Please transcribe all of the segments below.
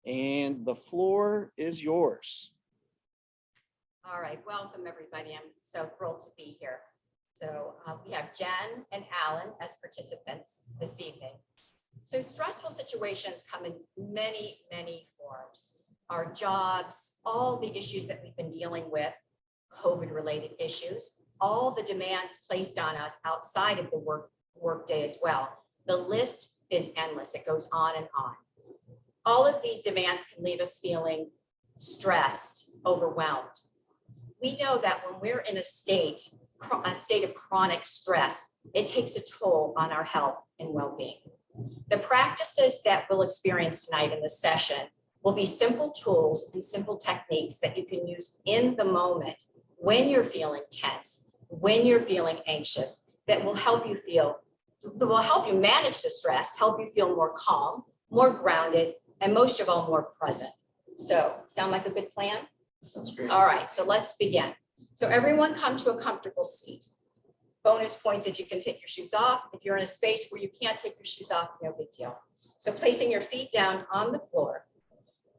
and the floor is yours. All right, welcome everybody. I'm so thrilled to be here. So we have Jen and Alan as participants this evening. So stressful situations come in many, many forms. Our jobs, all the issues that we've been dealing with, COVID-related issues, all the demands placed on us outside of the work day as well. The list is endless. It goes on and on. All of these demands can leave us feeling stressed, overwhelmed. We know that when we're in a state of chronic stress, it takes a toll on our health and well-being. The practices that we'll experience tonight in this session will be simple tools and simple techniques that you can use in the moment when you're feeling tense, when you're feeling anxious, that will help you manage the stress, help you feel more calm, more grounded, and most of all, more present. So, sound like a good plan? Sounds great. All right, so let's begin. So everyone come to a comfortable seat. Bonus points if you can take your shoes off. If you're in a space where you can't take your shoes off, no big deal. So placing your feet down on the floor,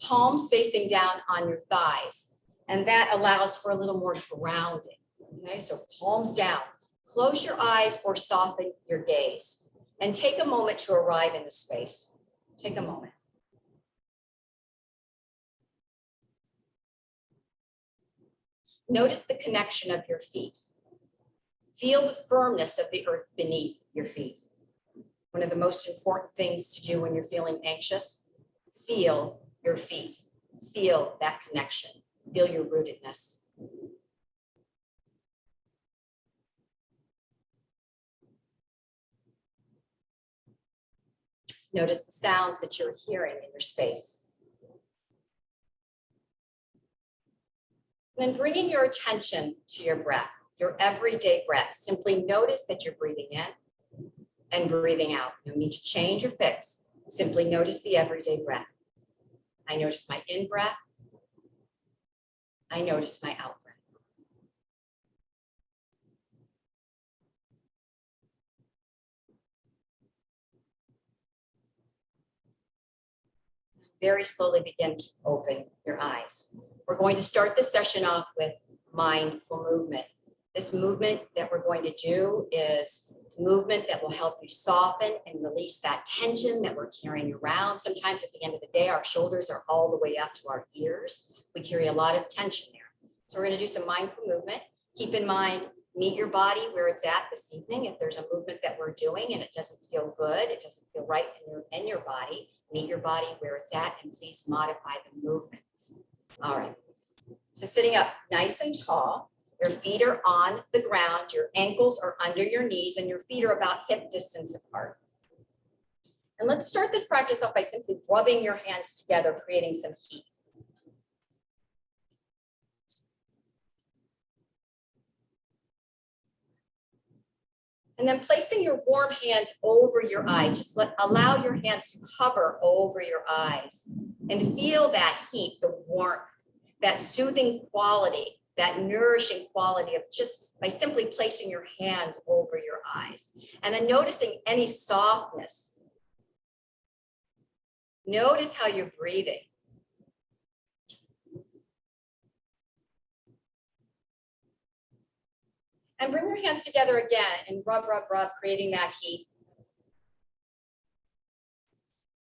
palms facing down on your thighs, and that allows for a little more grounding. Okay, so palms down. Close your eyes or soften your gaze and take a moment to arrive in the space. Take a moment. Notice the connection of your feet. Feel the firmness of the earth beneath your feet. One of the most important things to do when you're feeling anxious, feel your feet. Feel that connection. Feel your rootedness. Notice the sounds that you're hearing in your space. Then bringing your attention to your breath, your everyday breath. Simply notice that you're breathing in and breathing out. No need to change or fix. Simply notice the everyday breath. I notice my in-breath. I notice my out-breath. Very slowly begin to open your eyes. We're going to start this session off with mindful movement. This movement that we're going to do is movement that will help you soften and release that tension that we're carrying around. Sometimes at the end of the day, our shoulders are all the way up to our ears. We carry a lot of tension there. So we're going to do some mindful movement. Keep in mind, meet your body where it's at this evening. If there's a movement that we're doing and it doesn't feel good, it doesn't feel right in your body, meet your body where it's at and please modify the movements. All right. So sitting up nice and tall, your feet are on the ground, your ankles are under your knees, and your feet are about hip distance apart. And let's start this practice off by simply rubbing your hands together, creating some heat. And then placing your warm hand over your eyes, just allow your hands to hover over your eyes and feel that heat, the warmth, that soothing quality, that nourishing quality of just by simply placing your hands over your eyes. And then noticing any softness. Notice how you're breathing. And bring your hands together again and rub, rub, rub, creating that heat.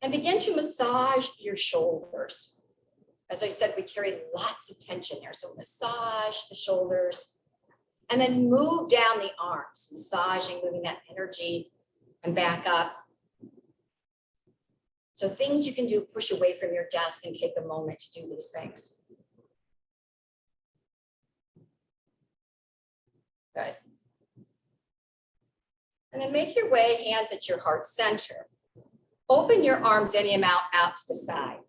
And begin to massage your shoulders. As I said, we carry lots of tension there. So massage the shoulders and then move down the arms, massaging, moving that energy and back up. So things you can do, push away from your desk and take a moment to do these things. Good. And then make your way, hands at your heart center. Open your arms any amount out to the side.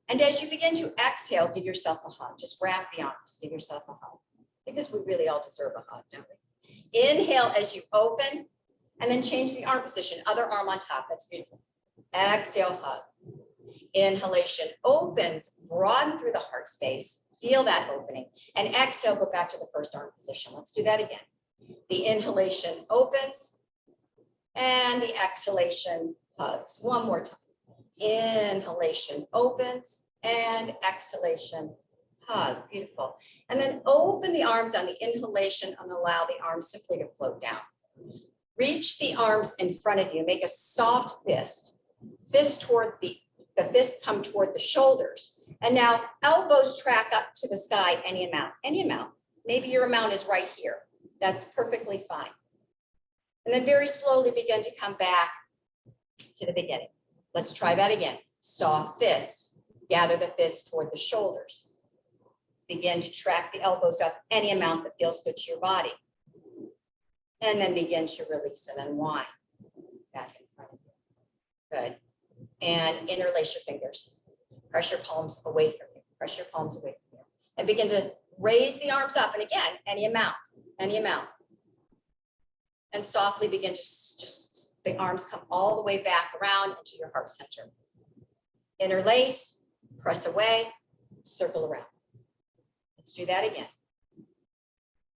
And as you begin to exhale, give yourself a hug. Just wrap the arms, give yourself a hug. Because we really all deserve a hug, don't we? Inhale as you open, and then change the arm position. Other arm on top, that's beautiful. Exhale, hug. Inhalation opens, broaden through the heart space. Feel that opening. And exhale, go back to the first arm position. Let's do that again. The inhalation opens, and the exhalation hugs. One more time. Inhalation opens and exhalation hug. Beautiful. And then open the arms on the inhalation and allow the arms simply to float down. Reach the arms in front of you. Make a soft fist. Fist toward the fist come toward the shoulders. And now elbows track up to the sky any amount. Maybe your amount is right here. That's perfectly fine. And then very slowly begin to come back to the beginning. Let's try that again. Soft fist. Gather the fist toward the shoulders. Begin to track the elbows up any amount that feels good to your body. And then begin to release and unwind back in front of you. Good. And interlace your fingers. Press your palms away from you. Press your palms away from you. And begin to raise the arms up. And again, any amount. And softly begin to just the arms come all the way back around into your heart center. Interlace, press away, circle around. Let's do that again.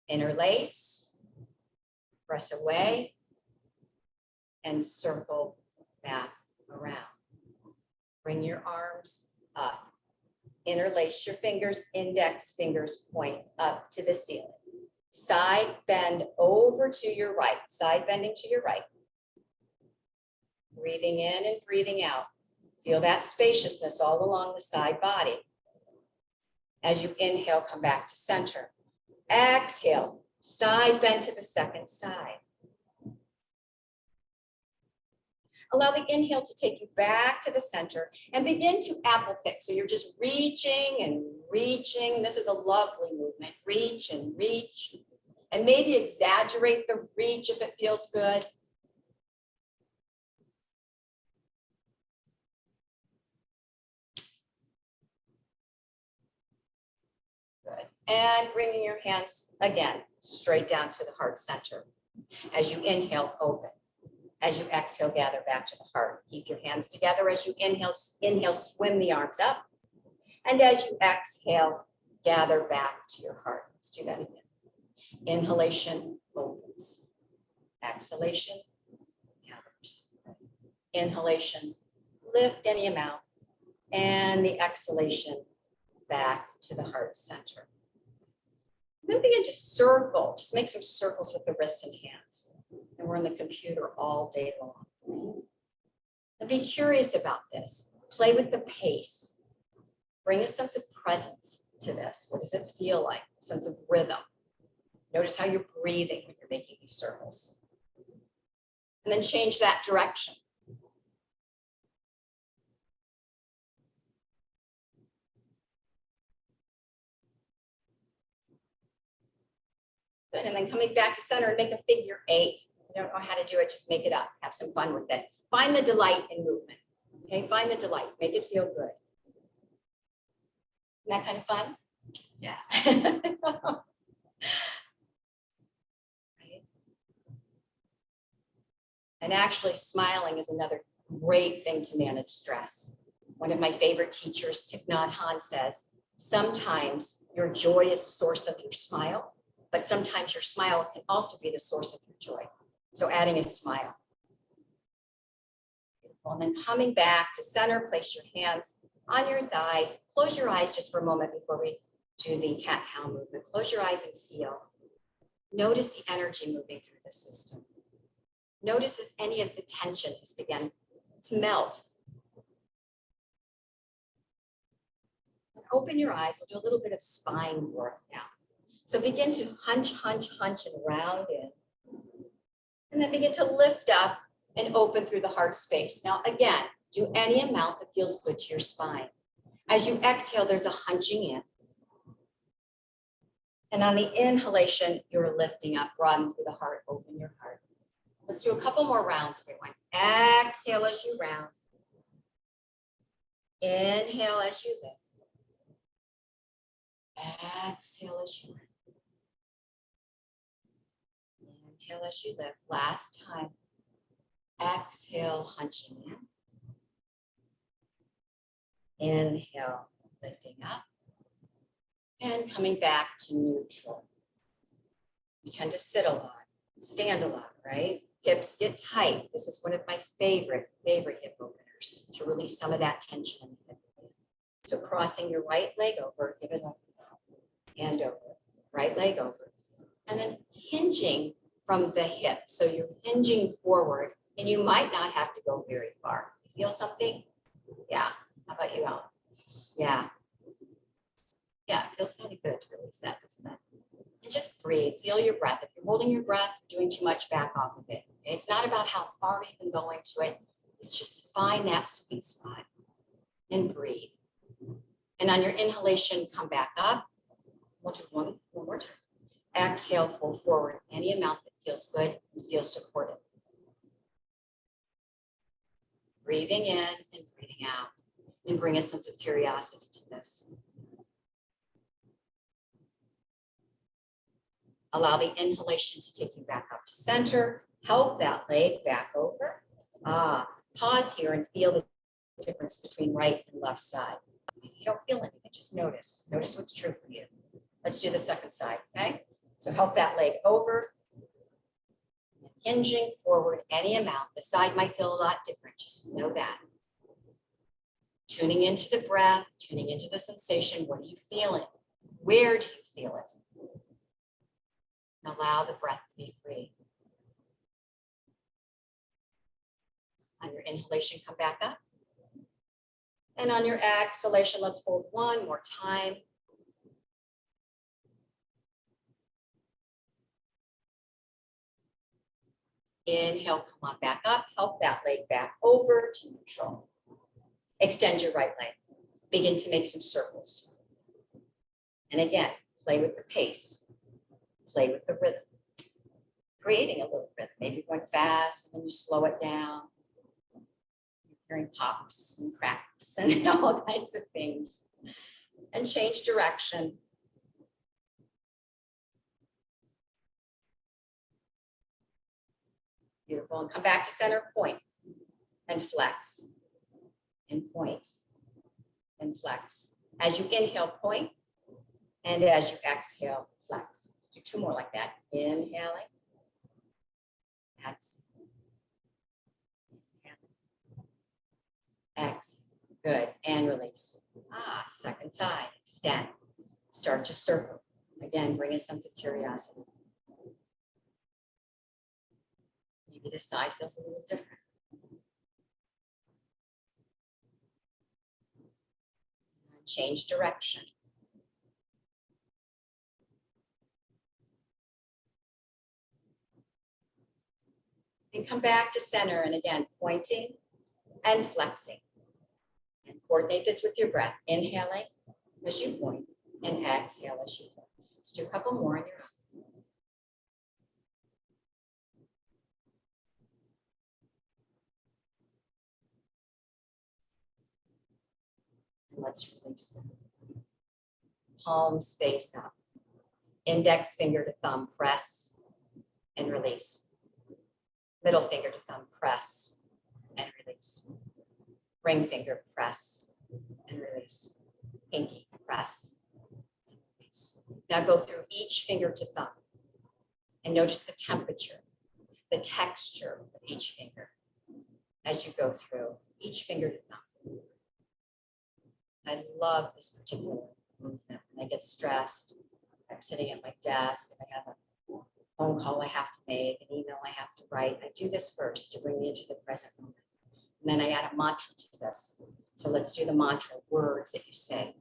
Interlace, press away, and circle back around. Bring your arms up. Interlace your fingers, index fingers point up to the ceiling. Side bend over to your right, side bending to your right. Breathing in and breathing out. Feel that spaciousness all along the side body. As you inhale, come back to center. Exhale, side bend to the second side. Allow the inhale to take you back to the center and begin to apple pick. So you're just reaching and reaching. This is a lovely movement. Reach and reach. And maybe exaggerate the reach if it feels good. Good. And bringing your hands again straight down to the heart center. As you inhale, open. As you exhale, gather back to the heart. Keep your hands together. As you inhale, swim the arms up. And as you exhale, gather back to your heart. Let's do that again. Inhalation opens. Exhalation gathers. Inhalation, lift any amount. And the exhalation back to the heart center. Then begin to circle. Just make some circles with the wrists and hands. And we're on the computer all day long. And be curious about this. Play with the pace. Bring a sense of presence to this. What does it feel like? A sense of rhythm. Notice how you're breathing when you're making these circles. And then change that direction. Good. And then coming back to center and make a figure 8. You don't know how to do it, just make it up. Have some fun with it. Find the delight in movement. Okay, find the delight. Make it feel good. Isn't that kind of fun? Yeah. Right. And actually smiling is another great thing to manage stress. One of my favorite teachers, Thich Nhat Hanh, says, sometimes your joy is the source of your smile, but sometimes your smile can also be the source of your joy. So adding a smile. Beautiful. And then coming back to center, place your hands on your thighs. Close your eyes just for a moment before we do the cat-cow movement. Close your eyes and feel. Notice the energy moving through the system. Notice if any of the tension has begun to melt. And open your eyes. We'll do a little bit of spine work now. So begin to hunch, hunch, hunch, and round in. And then begin to lift up and open through the heart space. Now, again, do any amount that feels good to your spine. As you exhale, there's a hunching in. And on the inhalation, you're lifting up, broaden through the heart, open your heart. Let's do a couple more rounds, everyone. Exhale as you round. Inhale as you lift. Exhale as you round. Inhale as you lift. Last time. Exhale, hunching in. Inhale, lifting up. And coming back to neutral. You tend to sit a lot, stand a lot, right? Hips get tight. This is one of my favorite hip openers. shoulders to release some of that tension in the hip. So crossing your right leg over, give it a hand over, right leg over, and then hinging from the hip. So you're hinging forward, and you might not have to go very far. You feel something? Yeah. How about you, Alan? Yeah. Yeah, it feels kind of good to release that, doesn't it? And just breathe, feel your breath. If you're holding your breath, you're doing too much, back off of it. It's not about how far you can go into it. It's just find that sweet spot and breathe. And on your inhalation, come back up. We'll do one more time. Exhale, fold forward any amount that feels good and feels supported. Breathing in and breathing out. And bring a sense of curiosity to this. Allow the inhalation to take you back up to center. Help that leg back over. Pause here and feel the difference between right and left side. You don't feel anything, just notice. Notice what's true for you. Let's do the second side, okay? So help that leg over. Hinging forward any amount. The side might feel a lot different, just know that. Tuning into the breath, tuning into the sensation. What are you feeling? Where do you feel it? And allow the breath to be free. On your inhalation, come back up. And on your exhalation, let's hold one more time. Inhale, come on back up. Help that leg back over to neutral. Extend your right leg. Begin to make some circles. And again, play with the pace. Play with the rhythm. Creating a little rhythm. Maybe going fast and then you slow it down. You're hearing pops and cracks and all kinds of things. And change direction. Beautiful. And come back to center, point and flex. And point and flex. As you inhale, point, and as you exhale, flex. Let's do two more like that. Inhaling, exhale, exhale. Good, and release. Second side, extend. Start to circle. Again, bring a sense of curiosity. Maybe this side feels a little different. Change direction. And come back to center. And again, pointing and flexing. And coordinate this with your breath. Inhaling as you point and exhale as you flex. Let's do a couple more on your own. And let's release them. Palms face up. Index finger to thumb, press and release. Middle finger to thumb, press and release. Ring finger, press and release. Pinky, press and release. Now go through each finger to thumb and notice the temperature, the texture of each finger as you go through each finger to thumb. I love this particular movement. When I get stressed, I'm sitting at my desk, and I have a phone call I have to make, an email I have to write. I do this first to bring me into the present moment. And then I add a mantra to this. So let's do the mantra, words that you say.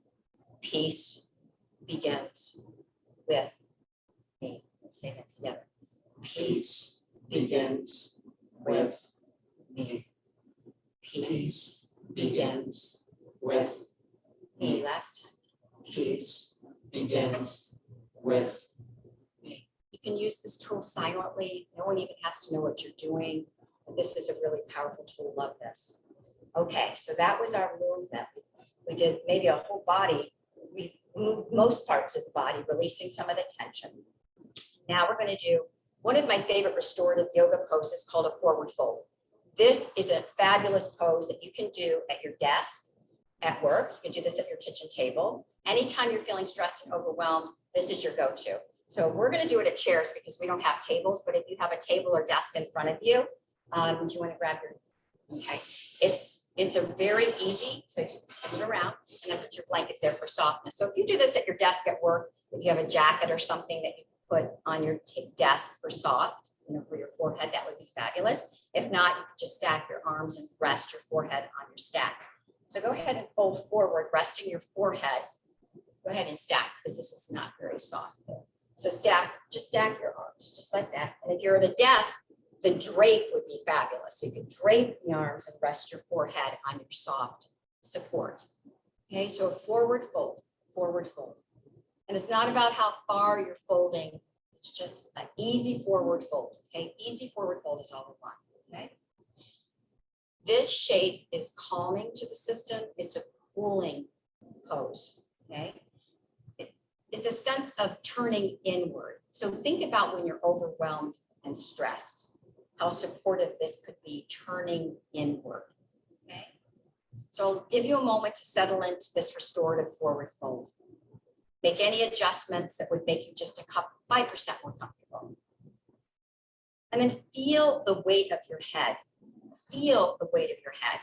Peace begins with me. Let's say that together. Peace begins with me. Peace begins with me. Last time. Peace begins with me. You can use this tool silently. No one even has to know what you're doing. But this is a really powerful tool. Love this. Okay, so that was our movement. We did maybe a whole body. We moved most parts of the body, releasing some of the tension. Now we're going to do one of my favorite restorative yoga poses called a forward fold. This is a fabulous pose that you can do at your desk, at work. You can do this at your kitchen table. Anytime you're feeling stressed and overwhelmed, this is your go-to. So we're going to do it at chairs because we don't have tables, but if you have a table or desk in front of you, do you want to grab your, okay. It's It's a very easy, so you spin it around and then put your blanket there for softness. So if you do this at your desk at work, if you have a jacket or something that you put on your desk for soft, for your forehead, that would be fabulous. If not, you could just stack your arms and rest your forehead on your stack. So go ahead and fold forward, resting your forehead. Go ahead and stack because this is not very soft there. So just stack your arms just like that. And if you're at a desk, the drape would be fabulous. So you could drape the arms and rest your forehead on your soft support. Okay, so a forward fold, forward fold. And it's not about how far you're folding. It's just an easy forward fold. Okay, easy forward fold is all we want. Okay. This shape is calming to the system. It's a cooling pose. Okay. It's a sense of turning inward. So think about when you're overwhelmed and stressed, how supportive this could be, turning inward. Okay. So I'll give you a moment to settle into this restorative forward fold. Make any adjustments that would make you just 5% more comfortable. And then feel the weight of your head. Feel the weight of your head.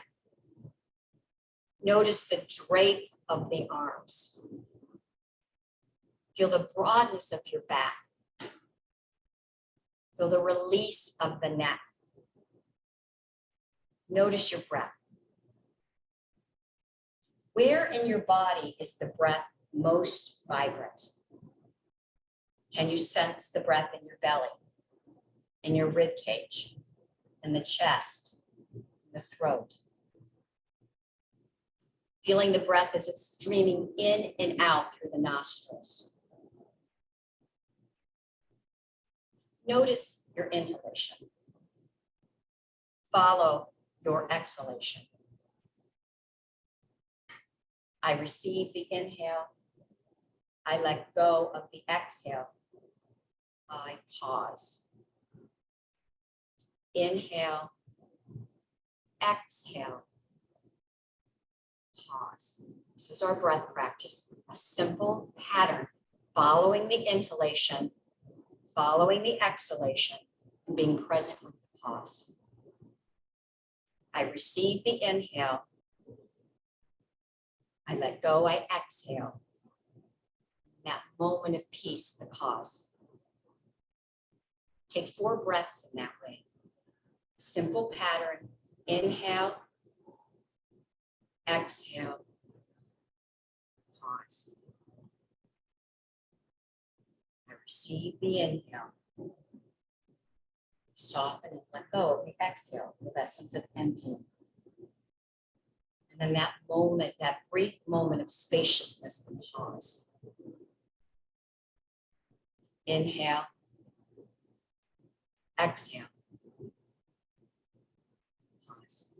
Notice the drape of the arms. Feel the broadness of your back. Feel the release of the neck. Notice your breath. Where in your body is the breath most vibrant? Can you sense the breath in your belly, in your rib cage, in the chest, in the throat? Feeling the breath as it's streaming in and out through the nostrils. Notice your inhalation. Follow your exhalation. I receive the inhale. I let go of the exhale. I pause. Inhale. Exhale. Pause. This is our breath practice, a simple pattern, following the inhalation, following the exhalation, and being present with the pause. I receive the inhale. I let go, I exhale. That moment of peace, the pause. Take 4 breaths in that way. Simple pattern, inhale, exhale, pause. I receive the inhale. Soften and let go of the exhale with that sense of emptying. And then that moment, that brief moment of spaciousness, the pause. Inhale, exhale, pause.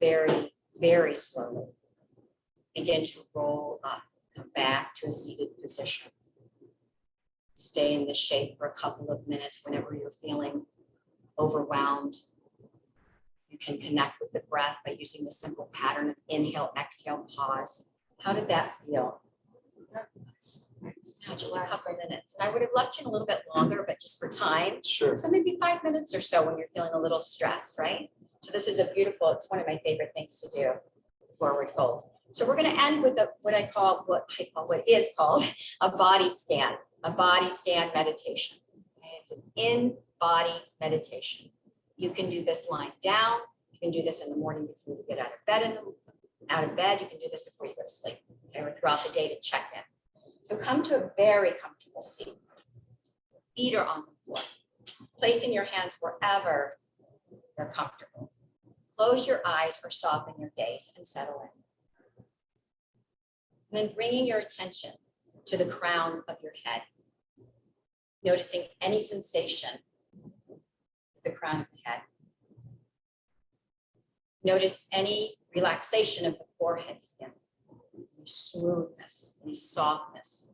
Very, very slowly begin to roll up, come back to a seated position. Stay in this shape for a couple of minutes whenever you're feeling overwhelmed. You can connect with the breath by using the simple pattern of inhale, exhale, pause. How did that feel? Just a couple of minutes. And I would have left you a little bit longer, but just for time. Sure. So maybe 5 minutes or so when you're feeling a little stressed, right? So this is it's one of my favorite things to do, forward fold. So we're going to end with what is called a body scan meditation. Okay? It's an in-body meditation. You can do this lying down. You can do this in the morning before you get out of bed. You can do this before you go to sleep, okay, or throughout the day to check in. So come to a very comfortable seat. Your feet are on the floor. Placing your hands wherever you're comfortable. Close your eyes or soften your gaze and settle in. And then bringing your attention to the crown of your head. Noticing any sensation at the crown of the head. Notice any relaxation of the forehead skin, any smoothness, any softness.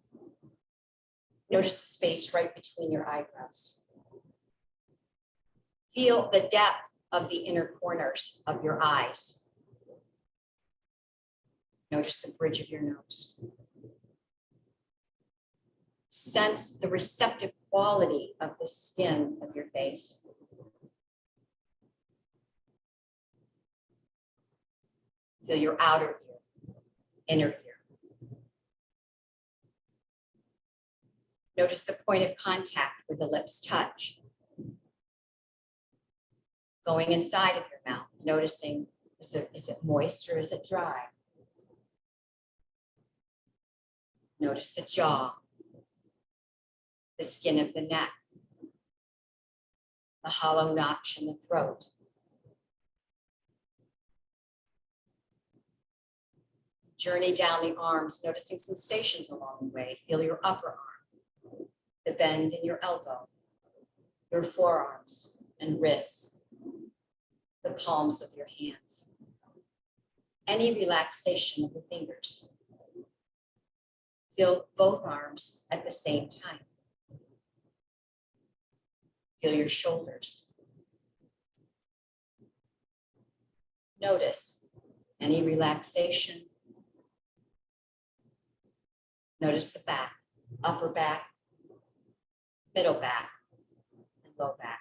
Notice the space right between your eyebrows. Feel the depth of the inner corners of your eyes. Notice the bridge of your nose. Sense the receptive quality of the skin of your face. Feel your outer ear, inner ear. Notice the point of contact where the lips touch. Going inside of your mouth, noticing, is it moist or is it dry? Notice the jaw, the skin of the neck, the hollow notch in the throat. Journey down the arms, noticing sensations along the way. Feel your upper arm, the bend in your elbow, your forearms and wrists, the palms of your hands. Any relaxation of the fingers. Feel both arms at the same time. Feel your shoulders. Notice any relaxation. Notice the back, upper back, middle back, and low back.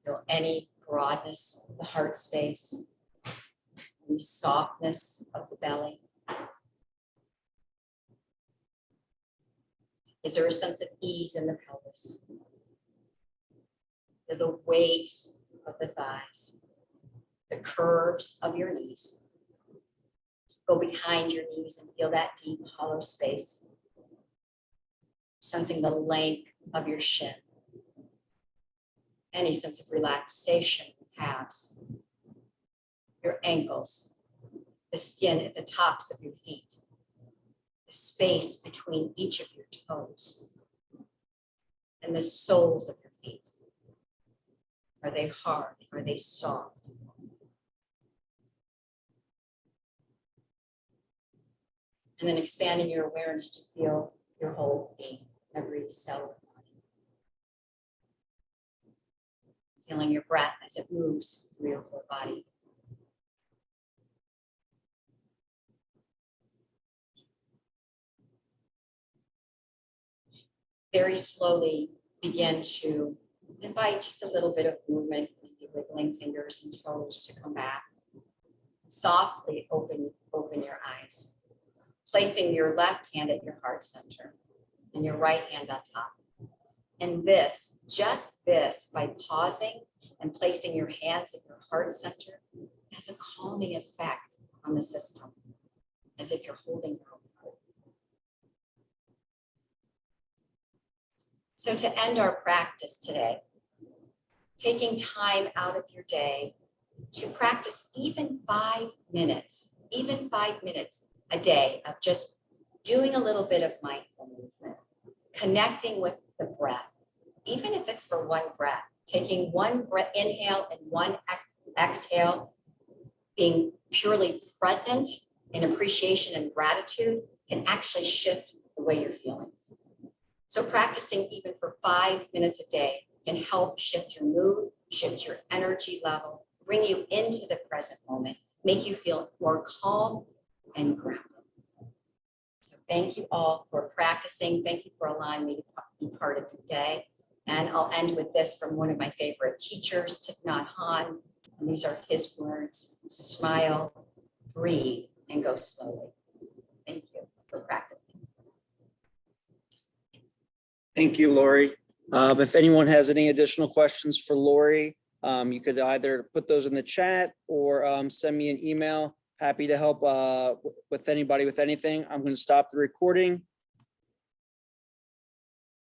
Feel any broadness of the heart space, any softness of the belly. Is there a sense of ease in the pelvis? Feel the weight of the thighs, the curves of your knees. Go behind your knees and feel that deep hollow space. Sensing the length of your shin. Any sense of relaxation in the calves. Your ankles, the skin at the tops of your feet. The space between each of your toes and the soles of your feet. Are they hard? Are they soft? And then expanding your awareness to feel your whole being, every cell of the body. Feeling your breath as it moves through your whole body. Very slowly begin to invite just a little bit of movement, maybe wiggling fingers and toes to come back. Softly open your eyes, placing your left hand at your heart center and your right hand on top. And just this, by pausing and placing your hands at your heart center, has a calming effect on the system, as if you're holding your own heart. So to end our practice today, taking time out of your day to practice even 5 minutes a day of just doing a little bit of mindful movement, connecting with the breath, even if it's for one breath, taking one breath, inhale and one exhale, being purely present in appreciation and gratitude can actually shift the way you're feeling. So practicing even for 5 minutes a day can help shift your mood, shift your energy level, bring you into the present moment, make you feel more calm and grounded. So thank you all for practicing. Thank you for allowing me to be part of today. And I'll end with this from one of my favorite teachers, Thich Nhat Hanh. And these are his words: smile, breathe, and go slowly. Thank you for practicing. Thank you, Lori. If anyone has any additional questions for Lori, you could either put those in the chat or send me an email. Happy to help with anybody with anything. I'm going to stop the recording